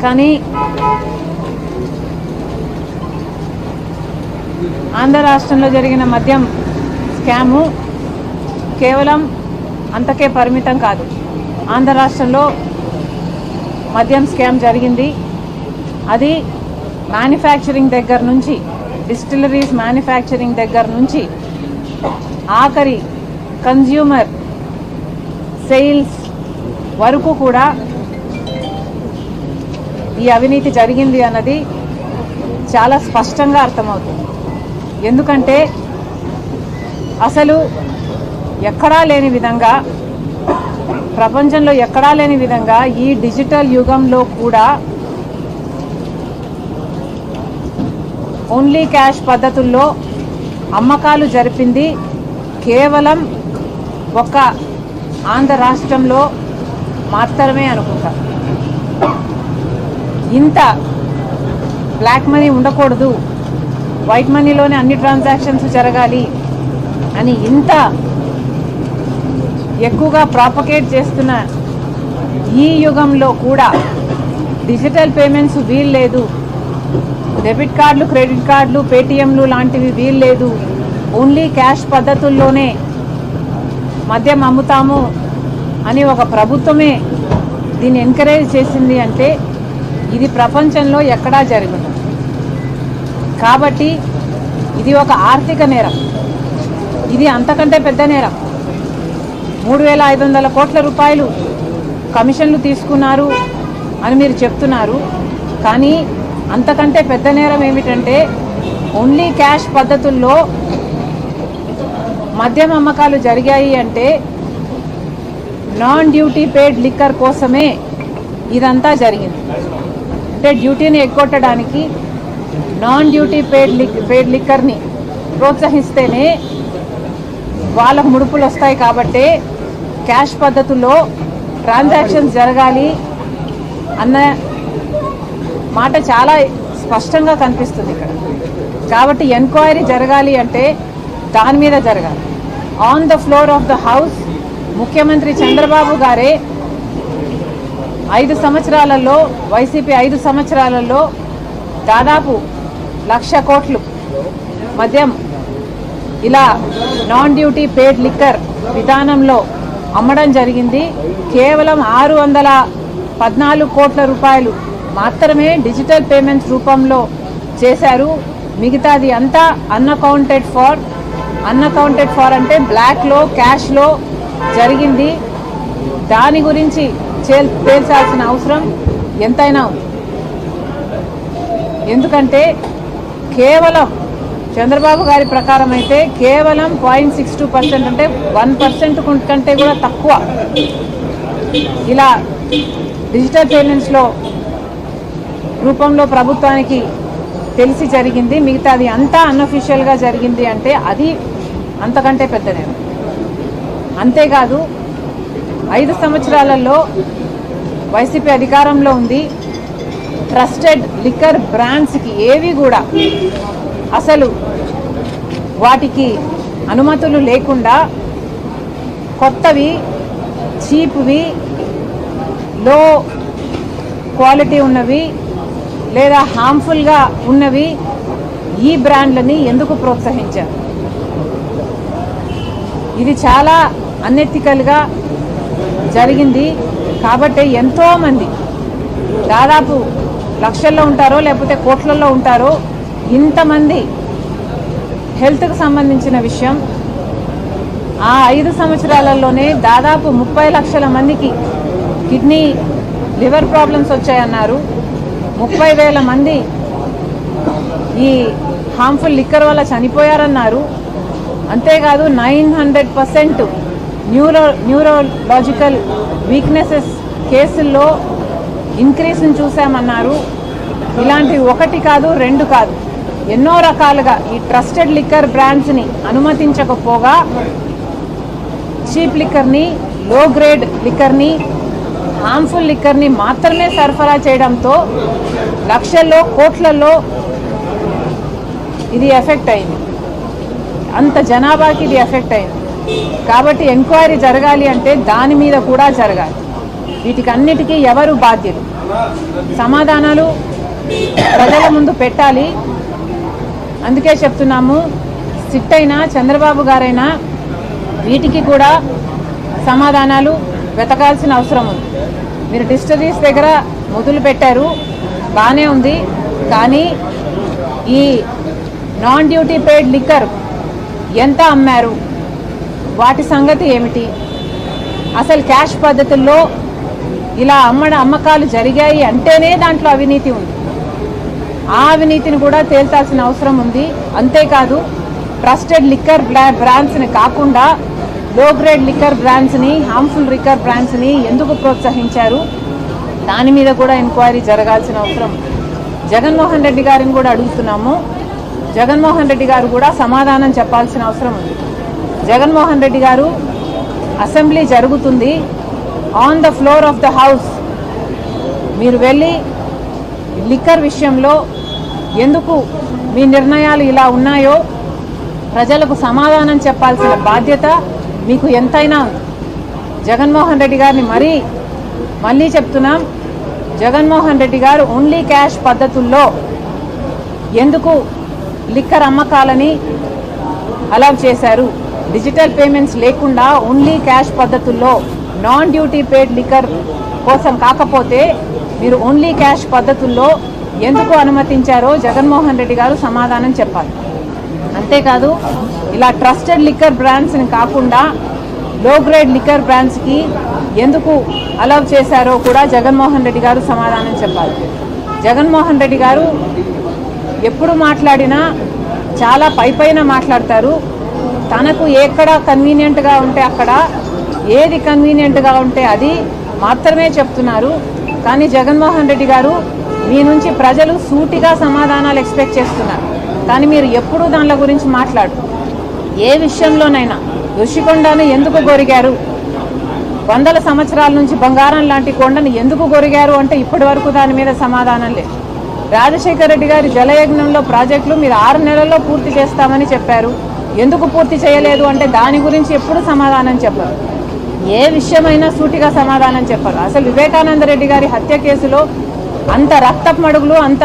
కానీ ఆంధ్ర రాష్ట్రంలో జరిగిన మద్యం స్కాము కేవలం అంతకే పరిమితం కాదు. ఆంధ్ర రాష్ట్రంలో మద్యం స్కామ్ జరిగింది. అది మ్యానుఫ్యాక్చరింగ్ దగ్గర నుంచి, డిస్టిలరీస్ మ్యానుఫ్యాక్చరింగ్ దగ్గర నుంచి ఆఖరి కన్జ్యూమర్ సేల్స్ వరకు కూడా ఈ అవినీతి జరిగింది అన్నది చాలా స్పష్టంగా అర్థమవుతుంది. ఎందుకంటే అసలు ఎక్కడా లేని విధంగా, ప్రపంచంలో ఎక్కడా లేని విధంగా ఈ డిజిటల్ యుగంలో కూడా ఓన్లీ క్యాష్ పద్ధతుల్లో అమ్మకాలు జరిపింది కేవలం ఒక ఆంధ్ర రాష్ట్రంలో మాత్రమే అనుకుంటా. ఇంత బ్లాక్ మనీ ఉండకూడదు, వైట్ మనీలోనే అన్ని ట్రాన్సాక్షన్స్ జరగాలి అని ఇంత ఎక్కువగా ప్రాపగేట్ చేస్తున్న ఈ యుగంలో కూడా డిజిటల్ పేమెంట్స్ వీల్లేదు, డెబిట్ కార్డులు, క్రెడిట్ కార్డులు, పేటిఎంలు లాంటివి వీల్లేదు, ఓన్లీ క్యాష్ పద్ధతుల్లోనే మద్యం అమ్ముతాము అని ఒక ప్రభుత్వమే దీన్ని ఎంకరేజ్ చేసింది అంటే ఇది ప్రపంచంలో ఎక్కడా జరగదు. కాబట్టి ఇది ఒక ఆర్థిక నేరం, ఇది అంతకంటే పెద్ద నేరం. 3,500 కోట్ల రూపాయలు కమిషన్లు తీసుకున్నారు అని మీరు చెప్తున్నారు. కానీ అంతకంటే పెద్ద నేరం ఏమిటంటే ఓన్లీ క్యాష్ పద్ధతుల్లో మద్యం అమ్మకాలు జరిగాయి అంటే నాన్ డ్యూటీ పేడ్ లిక్కర్ కోసమే ఇదంతా జరిగింది. అంటే డ్యూటీని ఎగ్గొట్టడానికి నాన్ డ్యూటీ పేడ్ లిక్కర్ని ప్రోత్సహిస్తేనే వాళ్ళకు ముడుపులు వస్తాయి. కాబట్టి క్యాష్ పద్ధతుల్లో ట్రాన్సాక్షన్స్ జరగాలి అన్న మాట చాలా స్పష్టంగా కనిపిస్తుంది ఇక్కడ. కాబట్టి ఎంక్వైరీ జరగాలి అంటే దాని మీద జరగాలి. On the floor of the house ముఖ్యమంత్రి చంద్రబాబు గారే 5 సంవత్సరాలలో, వైసీపీ 5 సంవత్సరాలలో దాదాపు 1,00,000 కోట్లు మద్యం ఇలా నాన్ డ్యూటీ పేడ్ లిక్కర్ విధానంలో అమ్మడం జరిగింది. కేవలం 614 కోట్ల రూపాయలు మాత్రమే డిజిటల్ పేమెంట్స్ రూపంలో చేశారు. మిగతాది అంతా అన్అకౌంటెడ్ ఫార్ అంటే బ్లాక్లో, క్యాష్లో జరిగింది. దాని గురించి తేల్చాల్సిన అవసరం ఎంతైనా ఉంది. ఎందుకంటే కేవలం చంద్రబాబు గారి ప్రకారం అయితే కేవలం 0.62% అంటే 1% కంటే కూడా తక్కువ ఇలా డిజిటల్ పేమెంట్స్లో రూపంలో ప్రభుత్వానికి తెలిసి జరిగింది. మిగతాది అంతా అన్అఫీషియల్గా జరిగింది అంటే అది అంతకంటే పెద్ద నేరం. అంతేకాదు 5 సంవత్సరాలలో వైసీపీ అధికారంలో ఉంది. ట్రస్టెడ్ లిక్కర్ బ్రాండ్స్కి ఏవి కూడా అసలు వాటికి అనుమతులు లేకుండా కొత్తవి, చీప్వి, లో క్వాలిటీ ఉన్నవి లేదా హార్మ్ఫుల్గా ఉన్నవి ఈ బ్రాండ్లని ఎందుకు ప్రోత్సహించారు? ఇది చాలా అన్ఎథికల్గా జరిగింది. కాబట్టి ఎంతోమంది, దాదాపు లక్షల్లో ఉంటారో లేకపోతే కోట్లలో ఉంటారో, ఇంతమంది హెల్త్కి సంబంధించిన విషయం. ఆ 5 సంవత్సరాలలోనే దాదాపు 30 లక్షల మందికి కిడ్నీ, లివర్ ప్రాబ్లమ్స్ వచ్చాయన్నారు. 30,000 మంది ఈ హార్మ్ఫుల్ లిక్కర్ వల్ల చనిపోయారన్నారు. అంతేకాదు 900% న్యూరోలాజికల్ వీక్నెసెస్ కేసుల్లో ఇంక్రీజ్ని చూసామన్నారు. ఇలాంటివి 1 కాదు, 2 కాదు, ఎన్నో రకాలుగా ఈ ట్రస్టెడ్ లిక్కర్ బ్రాండ్స్ని అనుమతించకపోగా చీప్ లిక్కర్ని, లో గ్రేడ్ లిక్కర్ని, హార్మ్ఫుల్ లిక్కర్ని మాత్రమే సరఫరా చేయడంతో లక్షల్లో, కోట్లలో ఇది ఎఫెక్ట్ అయింది. అంత జనాభాకి ఇది ఎఫెక్ట్ అయింది. కాబట్టి ఎంక్వైరీ జరగాలి అంటే దాని మీద కూడా జరగాలి. వీటికి అన్నిటికీ ఎవరు బాధ్యులు? సమాధానాలు ప్రజల ముందు పెట్టాలి. అందుకే చెప్తున్నాము, సిట్ అయినా చంద్రబాబు గారైనా వీటికి కూడా సమాధానాలు వెతకాల్సిన అవసరం ఉంది. మీరు డిస్టరీస్ దగ్గర మొదలు పెట్టారు, బాగానే ఉంది. కానీ ఈ నాన్ డ్యూటీ పెయిడ్ లిక్కర్ ఎంత అమ్మారు, వాటి సంగతి ఏమిటి? అసలు క్యాష్ పద్ధతుల్లో ఇలా అమ్మకాలు జరిగాయి అంటేనే దాంట్లో అవినీతి ఉంది. ఆ అవినీతిని కూడా తేల్చాల్సిన అవసరం ఉంది. అంతేకాదు, ట్రస్టెడ్ లిక్కర్ బ్రాండ్స్ని కాకుండా లో గ్రేడ్ లిక్కర్ బ్రాండ్స్ని, హార్మ్ఫుల్ లిక్కర్ బ్రాండ్స్ని ఎందుకు ప్రోత్సహించారు, దాని మీద కూడా ఎంక్వైరీ జరగాల్సిన అవసరం. జగన్మోహన్ రెడ్డి గారిని కూడా అడుగుతున్నాము. జగన్మోహన్ రెడ్డి గారు కూడా సమాధానం చెప్పాల్సిన అవసరం ఉంది. జగన్మోహన్ రెడ్డి గారు, అసెంబ్లీ జరుగుతుంది, on the floor of the house మీరు వెళ్ళి లిక్కర్ విషయంలో ఎందుకు మీ నిర్ణయాలు ఇలా ఉన్నాయో ప్రజలకు సమాధానం చెప్పాల్సిన బాధ్యత మీకు ఎంతైనా ఉంది. జగన్మోహన్ రెడ్డి గారిని మళ్ళీ చెప్తున్నాం, జగన్మోహన్ రెడ్డి గారు ఓన్లీ క్యాష్ పద్ధతుల్లో ఎందుకు లిక్కర్ అమ్మకాలని అలౌ చేశారు? డిజిటల్ పేమెంట్స్ లేకుండా ఓన్లీ క్యాష్ పద్ధతుల్లో నాన్ డ్యూటీ పెయిడ్ లిక్కర్ కోసం కాకపోతే మీరు ఓన్లీ క్యాష్ పద్ధతుల్లో ఎందుకు అనుమతించారో జగన్మోహన్ రెడ్డి గారు సమాధానం చెప్పాలి. అంతేకాదు, ఇలా ట్రస్టెడ్ లిక్కర్ బ్రాండ్స్ని కాకుండా లో గ్రేడ్ లిక్కర్ బ్రాండ్స్కి ఎందుకు అలౌ చేశారో కూడా జగన్మోహన్ రెడ్డి గారు సమాధానం చెప్పాలి. జగన్మోహన్ రెడ్డి గారు ఎప్పుడు మాట్లాడినా చాలా పైపైన మాట్లాడతారు. తనకు ఎక్కడ కన్వీనియంట్గా ఉంటే అక్కడ, ఏది కన్వీనియంట్గా ఉంటే అది మాత్రమే చెప్తున్నారు. కానీ జగన్మోహన్ రెడ్డి గారు, మీ నుంచి ప్రజలు సూటిగా సమాధానాలు ఎక్స్పెక్ట్ చేస్తున్నారు. కానీ మీరు ఎప్పుడూ దానిల గురించి మాట్లాడు. ఏ విషయంలోనైనా ఋషికొండను ఎందుకు గొరిగారు, వందల సంవత్సరాల నుంచి బంగారం లాంటి కొండను ఎందుకు గొరిగారు అంటే ఇప్పటి వరకు దాని మీద సమాధానం లేదు. రాజశేఖర రెడ్డి గారి జలయజ్ఞంలో ప్రాజెక్టులు మీరు 6 నెలల్లో పూర్తి చేస్తామని చెప్పారు, ఎందుకు పూర్తి చేయలేదు అంటే దాని గురించి ఎప్పుడు సమాధానం చెప్పరు. ఏ విషయమైనా సూటిగా సమాధానం చెప్పరు. అసలు వివేకానంద రెడ్డి గారి హత్య కేసులో అంత రక్తపు మడుగులు, అంత